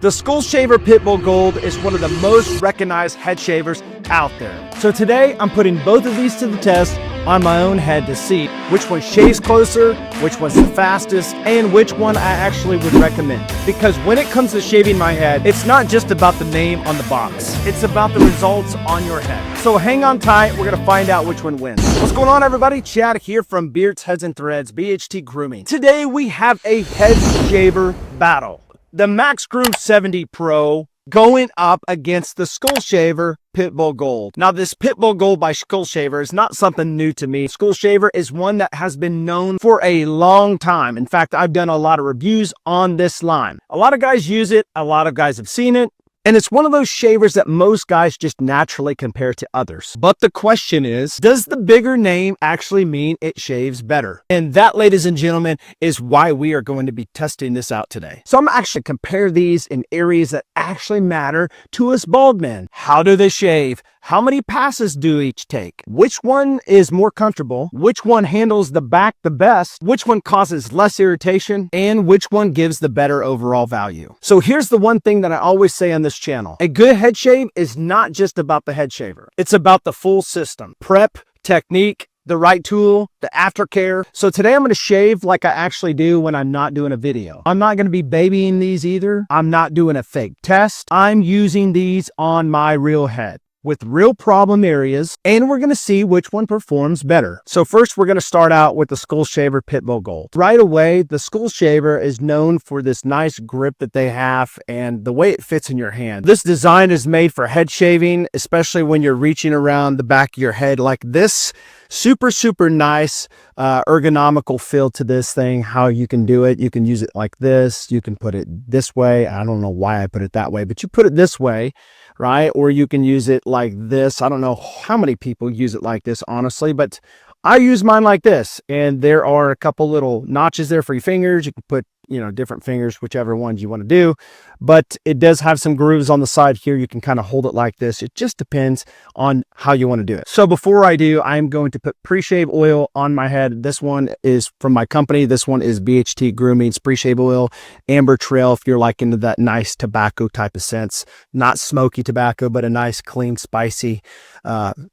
The Skull Shaver Pitbull Gold is one of the most recognized head shavers out there. So today I'm putting both of these to the test on my own head to see which one shaves closer, which one's the fastest, and which one I actually would recommend. Because when it comes to shaving my head, it's not just about the name on the box. It's about the results on your head. So hang on tight, we're gonna find out which one wins. What's going on, everybody? Chad here from Beards, Heads, and Threads, BHT Grooming. Today we have a head shaver battle. The MaxGroom 70 Pro going up against the Skull Shaver Pitbull Gold. Now, this Pitbull Gold by Skull Shaver is not something new to me. Skull Shaver is one that has been known for a long time. In fact, I've done a lot of reviews on this line. A lot of guys use it. A lot of guys have seen it. And it's one of those shavers that most guys just naturally compare to others. But the question is, does the bigger name actually mean it shaves better? And that, ladies and gentlemen, is why we are going to be testing this out today. So I'm actually compare these in areas that actually matter to us bald men. How do they shave? How many passes do each take? Which one is more comfortable? Which one handles the back the best? Which one causes less irritation? And which one gives the better overall value? So here's the one thing that I always say on this channel. A good head shave is not just about the head shaver. It's about the full system. Prep, technique, the right tool, the aftercare. So today I'm going to shave like I actually do when I'm not doing a video. I'm not going to be babying these either. I'm not doing a fake test. I'm using these on my real head with real problem areas, and we're going to see which one performs better. So first, we're going to start out with the Skull Shaver Pitbull Gold. Right away, the Skull Shaver is known for this nice grip that they have and the way it fits in your hand. This design is made for head shaving, especially when you're reaching around the back of your head like this. Super, super nice ergonomical feel to this thing, how you can do it. You can use it like this. You can put it this way. I don't know why I put it that way, but you put it this way, right? Or you can use it like this. I don't know how many people use it like this, honestly, but I use mine like this. And there are a couple little notches there for your fingers. You can put, different fingers, whichever ones you want to do. But it does have some grooves on the side here. You can kind of hold it like this. It just depends on how you want to do it. So before I do, I'm going to put pre-shave oil on my head. This one is from my company. This one is BHT Grooming pre-shave oil, Amber Trail, if you're like into that nice tobacco type of sense. Not smoky tobacco, but a nice, clean, spicy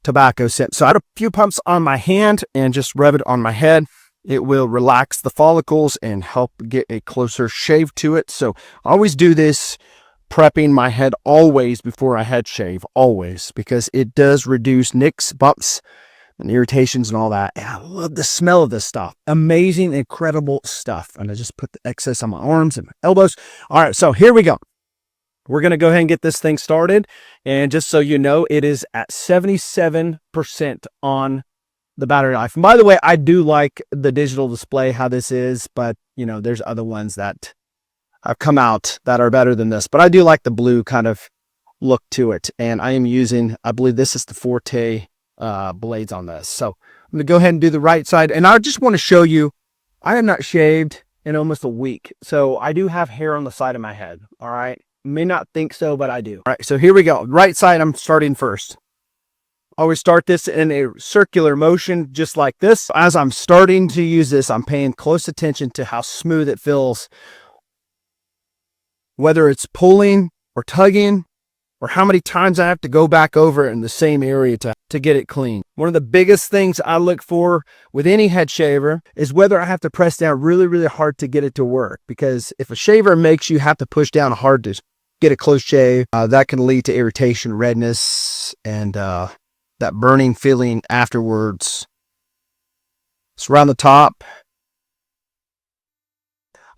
tobacco scent. So I had a few pumps on my hand and just rub it on my head. It will relax the follicles and help get a closer shave to it. So I always do this, prepping my head always before I head shave, always, because it does reduce nicks, bumps, and irritations and all that. And I love the smell of this stuff. Amazing, incredible stuff. And I just put the excess on my arms and my elbows. All right, so here we go. We're going to go ahead and get this thing started. And just so you know, it is at 77% on the battery life. And by the way, I do like the digital display, how this is, but there's other ones that have come out that are better than this, but I do like the blue kind of look to it. And I am using, I believe this is the Forte blades on this. So I'm going to go ahead and do the right side. And I just want to show you, I have not shaved in almost a week. So I do have hair on the side of my head. All right. May not think so, but I do. All right. So here we go. Right side, I'm starting first. Always start this in a circular motion, just like this. As I'm starting to use this, I'm paying close attention to how smooth it feels. Whether it's pulling or tugging, or how many times I have to go back over in the same area to get it clean. One of the biggest things I look for with any head shaver is whether I have to press down really, really hard to get it to work. Because if a shaver makes you have to push down hard to get a close shave, that can lead to irritation, redness, and that burning feeling afterwards. It's around the top.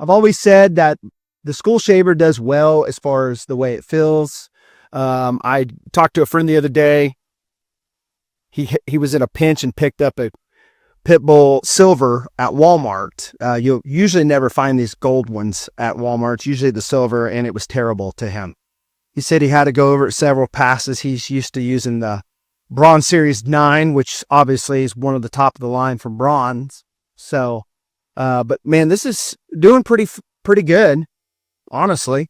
I've always said that the Skull Shaver does well as far as the way it feels. I talked to a friend the other day. He was in a pinch and picked up a Pitbull silver at Walmart. You'll usually never find these gold ones at Walmart. It's usually the silver, and it was terrible to him. He said he had to go over it several passes. He's used to using the Bronze Series 9, which obviously is one of the top of the line for bronze. So, but man, this is doing pretty good, honestly.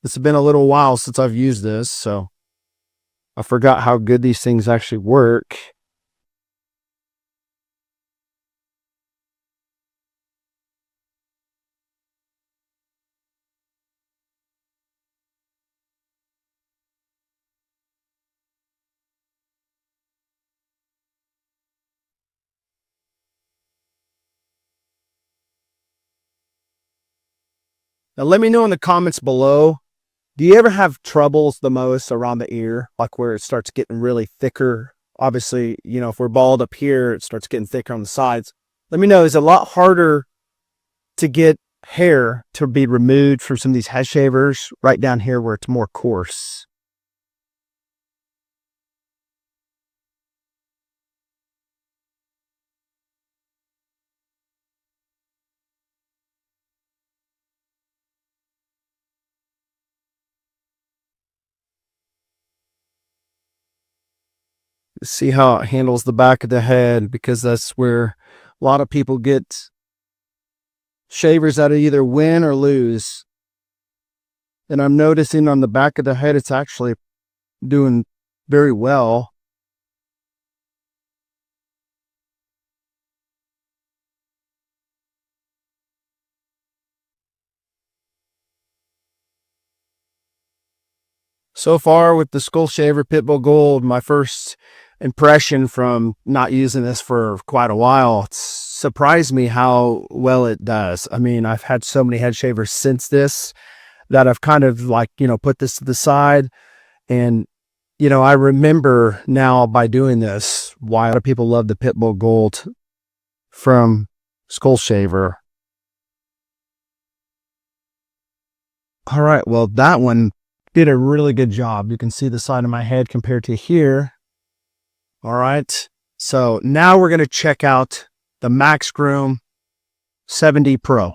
It's been a little while since I've used this, so I forgot how good these things actually work. Now let me know in the comments below, do you ever have troubles the most around the ear, like where it starts getting really thicker? Obviously, you know, if we're bald up here, it starts getting thicker on the sides. Let me know, is it a lot harder to get hair to be removed from some of these head shavers right down here where it's more coarse? See how it handles the back of the head, because that's where a lot of people get shavers that either win or lose. And I'm noticing on the back of the head, it's actually doing very well. So far with the Skull Shaver Pitbull Gold, my first impression from not using this for quite a while, it's surprised me how well it does. I mean, I've had so many head shavers since this that I've kind of like, you know, put this to the side. And, you know, I remember now by doing this why a lot of people love the Pitbull Gold from Skull Shaver. All right, well, that one did a really good job. You can see the side of my head compared to here. All right, so now we're going to check out the MaxGroom 7D Pro.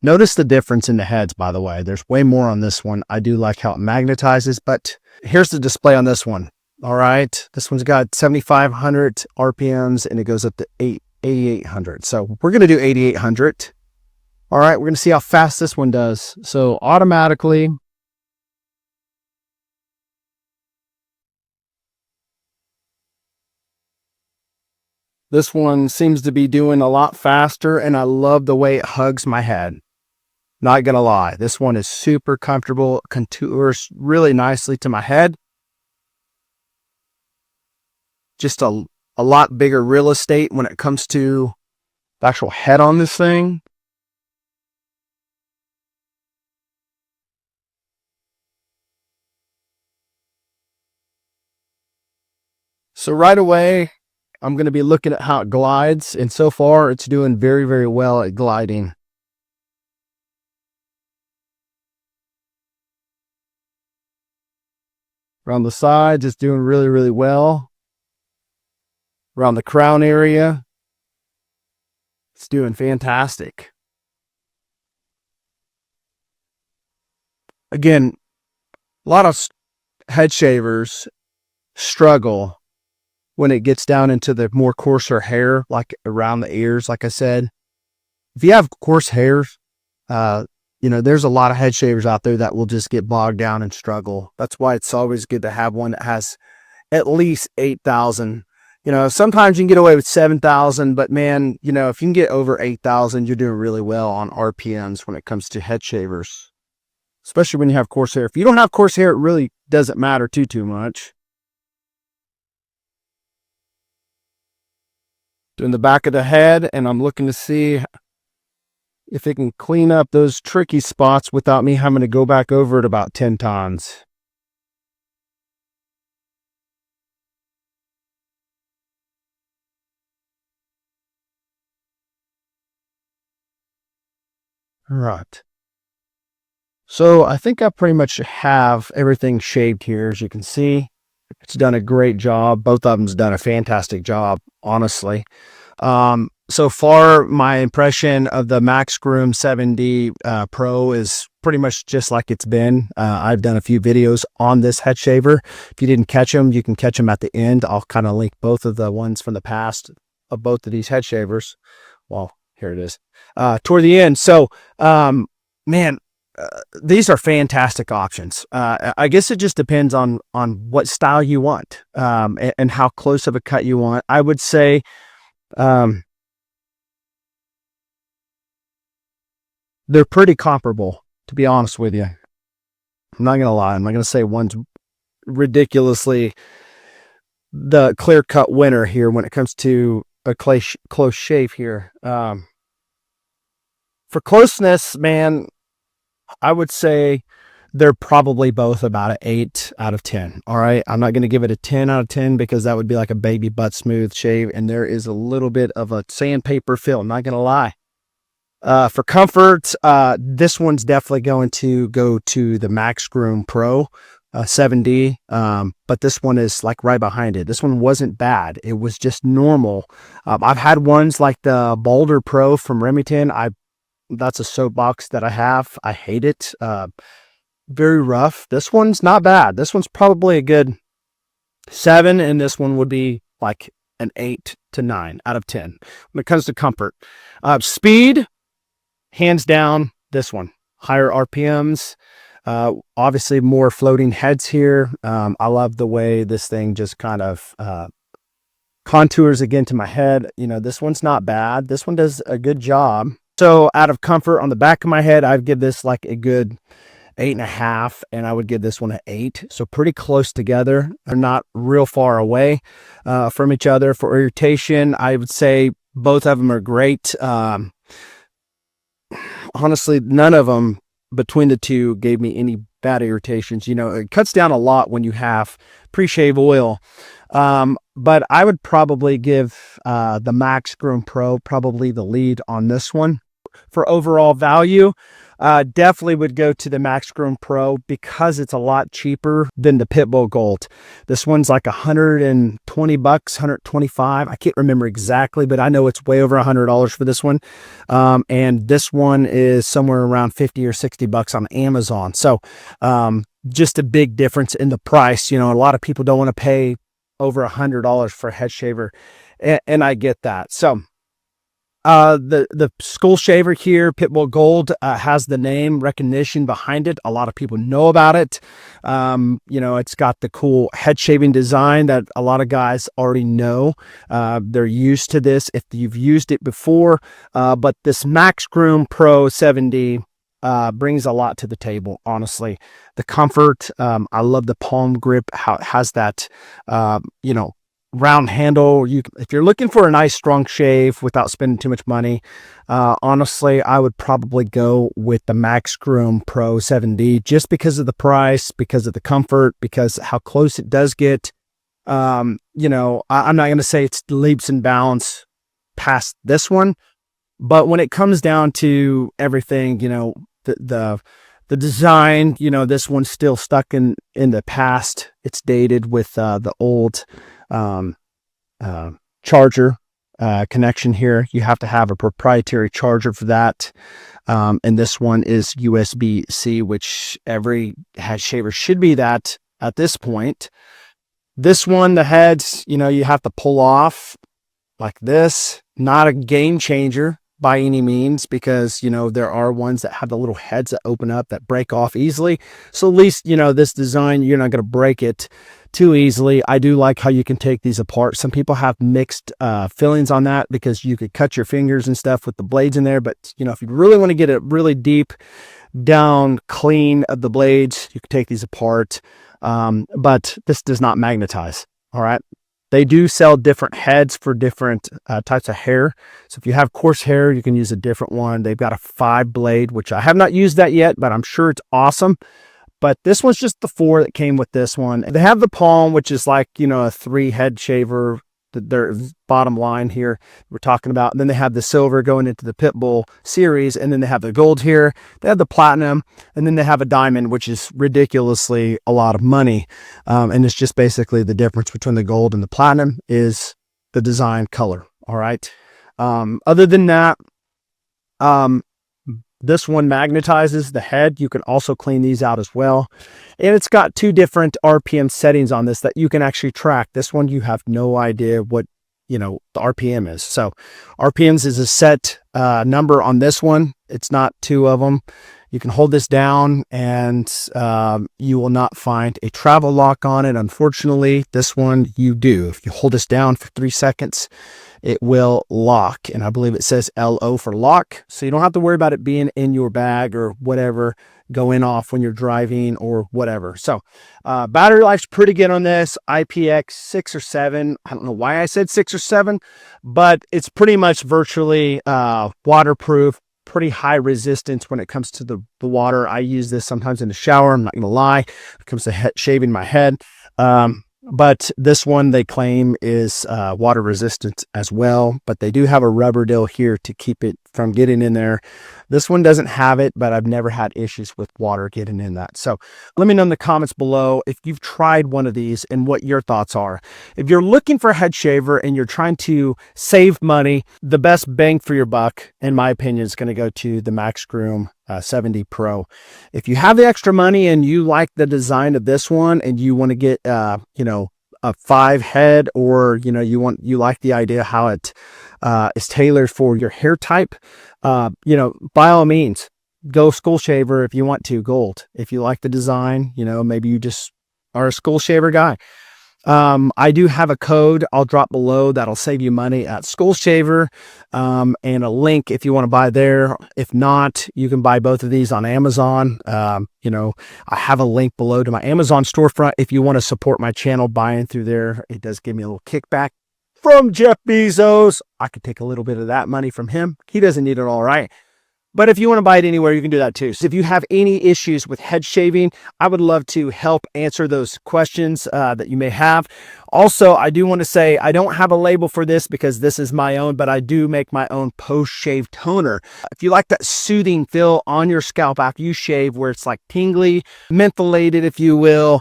Notice the difference in the heads, by the way. There's way more on this one. I do like how it magnetizes, but here's the display on this one. All right, this one's got 7,500 RPMs and it goes up to 8,800. So we're going to do 8,800. All right, we're going to see how fast this one does. So automatically, this one seems to be doing a lot faster, and I love the way it hugs my head. Not gonna lie, this one is super comfortable, contours really nicely to my head. Just a lot bigger real estate when it comes to the actual head on this thing. So right away, I'm going to be looking at how it glides, and so far it's doing very, very well at gliding. Around the sides, it's doing really, really well. Around the crown area, it's doing fantastic. Again, a lot of head shavers struggle when it gets down into the more coarser hair, like around the ears, like I said. If you have coarse hairs, you know, there's a lot of head shavers out there that will just get bogged down and struggle. That's why it's always good to have one that has at least 8,000. You know, sometimes you can get away with 7,000, but man, you know, if you can get over 8,000, you're doing really well on RPMs when it comes to head shavers, especially when you have coarse hair. If you don't have coarse hair, it really doesn't matter too much. Doing the back of the head, and I'm looking to see if it can clean up those tricky spots without me having to go back over it about 10 times. All right. So I think I pretty much have everything shaved here. As you can see, it's done a great job. Both of them's done a fantastic job, honestly. So far, my impression of the MaxGroom 7D Pro is pretty much just like it's been. I've done a few videos on this head shaver. If you didn't catch them, you can catch them at the end. I'll kind of link both of the ones from the past of both of these head shavers. Well, here it is. Toward the end. So, man, these are fantastic options. I guess it just depends on what style you want, and how close of a cut you want. I would say, they're pretty comparable, to be honest with you. I'm not gonna lie. I'm not gonna say one's ridiculously the clear-cut winner here when it comes to a close shave here. For closeness, man, I would say they're probably both about an 8 out of 10. All right. I'm not going to give it a 10 out of 10 because that would be like a baby butt smooth shave. And there is a little bit of a sandpaper feel. I'm not going to lie. For comfort, this one's definitely going to go to the MaxGroom Pro 7D. But this one is like right behind it. This one wasn't bad. It was just normal. I've had ones like the Boulder Pro from Remington. That's a soapbox that I have. I hate it. Very rough. This one's not bad. This one's probably a good 7, and this one would be like an 8 to 9 out of 10 when it comes to comfort. Speed, hands down, this one. Higher RPMs, obviously more floating heads here. I love the way this thing just kind of contours again to my head. You know, this one's not bad. This one does a good job. So out of comfort on the back of my head, I'd give this like a good 8.5, and I would give this one an 8. So pretty close together. They're not real far away from each other. For irritation, I would say both of them are great. Honestly, none of them between the two gave me any bad irritations. You know, it cuts down a lot when you have pre-shave oil. But I would probably give the MaxGroom Pro probably the lead on this one. For overall value, definitely would go to the MaxGroom Pro because it's a lot cheaper than the Pitbull Gold. This one's like $120, $125. I can't remember exactly, but I know it's way over $100 for this one. And this one is somewhere around 50 or 60 bucks on Amazon. So just a big difference in the price. You know, a lot of people don't want to pay over $100 for a head shaver, and I get that. So the skull shaver here, Pitbull Gold, has the name recognition behind it. A lot of people know about it. You know, it's got the cool head shaving design that a lot of guys already know. They're used to this if you've used it before. But this MaxGroom Pro 7D brings a lot to the table, honestly. The comfort, I love the palm grip, how it has that, you know, round handle. If you're looking for a nice strong shave without spending too much money, honestly, I would probably go with the MaxGroom Pro 7D just because of the price, because of the comfort, because how close it does get. You know, I'm not going to say it's leaps and bounds past this one, but when it comes down to everything, you know, the design, you know, this one's still stuck in the past. It's dated with the old charger connection here. You have to have a proprietary charger for that. And this one is USB-C, which every head shaver should be that at this point. This one, the heads, you know, you have to pull off like this. Not a game changer by any means, because, you know, there are ones that have the little heads that open up that break off easily. So at least, you know, this design, you're not going to break it too easily. I do like how you can take these apart. Some people have mixed feelings on that because you could cut your fingers and stuff with the blades in there. But, you know, if you really want to get it really deep down clean of the blades, you can take these apart. But this does not magnetize. All right. They do sell different heads for different types of hair. So if you have coarse hair, you can use a different one. They've got a 5-blade, which I have not used that yet, but I'm sure it's awesome. But this one's just the 4 that came with this one. They have the palm, which is like, you know, a 3-head shaver. Their bottom line here we're talking about. And then they have the silver going into the Pitbull series, and then they have the gold here. They have the platinum, and then they have a diamond, which is ridiculously a lot of money. And it's just basically the difference between the gold and the platinum is the design color. All right. Other than that, this one magnetizes the head. You can also clean these out as well. And it's got 2 different RPM settings on this that you can actually track. This one, you have no idea what, you know, the RPM is. So RPMs is a set number on this one. It's not 2 of them. You can hold this down and you will not find a travel lock on it. Unfortunately, this one you do. If you hold this down for 3 seconds, it will lock. And I believe it says LO for lock. So you don't have to worry about it being in your bag or whatever, going off when you're driving or whatever. So battery life's pretty good on this. IPX 6 or 7. I don't know why I said 6 or 7, but it's pretty much virtually waterproof. pretty high resistance when it comes to the water. I use this sometimes in the shower. I'm not going to lie. When it comes to shaving my head. But this one they claim is water resistant as well, but they do have a rubber deal here to keep it from getting in there. This one doesn't have it, but I've never had issues with water getting in that. So let me know in the comments below if you've tried one of these and what your thoughts are. If you're looking for a head shaver and you're trying to save money, the best bang for your buck, in my opinion, is going to go to the MaxGroom 70 Pro. If you have the extra money and you like the design of this one and you want to get, you know, a 5 head, or, you know, you like the idea how it is tailored for your hair type, you know, by all means, go school shaver if you want to, gold. If you like the design, you know, maybe you just are a school shaver guy. I do have a code I'll drop below that'll save you money at School Shaver, and a link if you want to buy there. If not, you can buy both of these on Amazon. You know, I have a link below to my Amazon storefront if you want to support my channel buying through there. It does give me a little kickback from Jeff Bezos. I could take a little bit of that money from him. He doesn't need it, all right. But if you want to buy it anywhere, you can do that too. So if you have any issues with head shaving, I would love to help answer those questions that you may have. Also, I do want to say I don't have a label for this because this is my own, but I do make my own post-shave toner. If you like that soothing feel on your scalp after you shave, where it's like tingly, mentholated, if you will,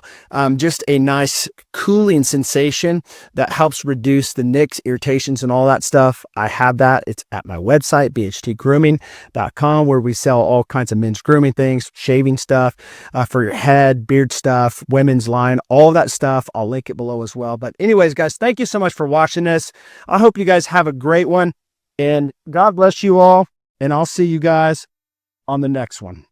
just a nice cooling sensation that helps reduce the nicks, irritations, and all that stuff, I have that. It's at my website, bhtgrooming.com, where we sell all kinds of men's grooming things, shaving stuff for your head, beard stuff, women's line, all that stuff. I'll link it below as well. But anyways, guys, thank you so much for watching this. I hope you guys have a great one, and God bless you all, and I'll see you guys on the next one.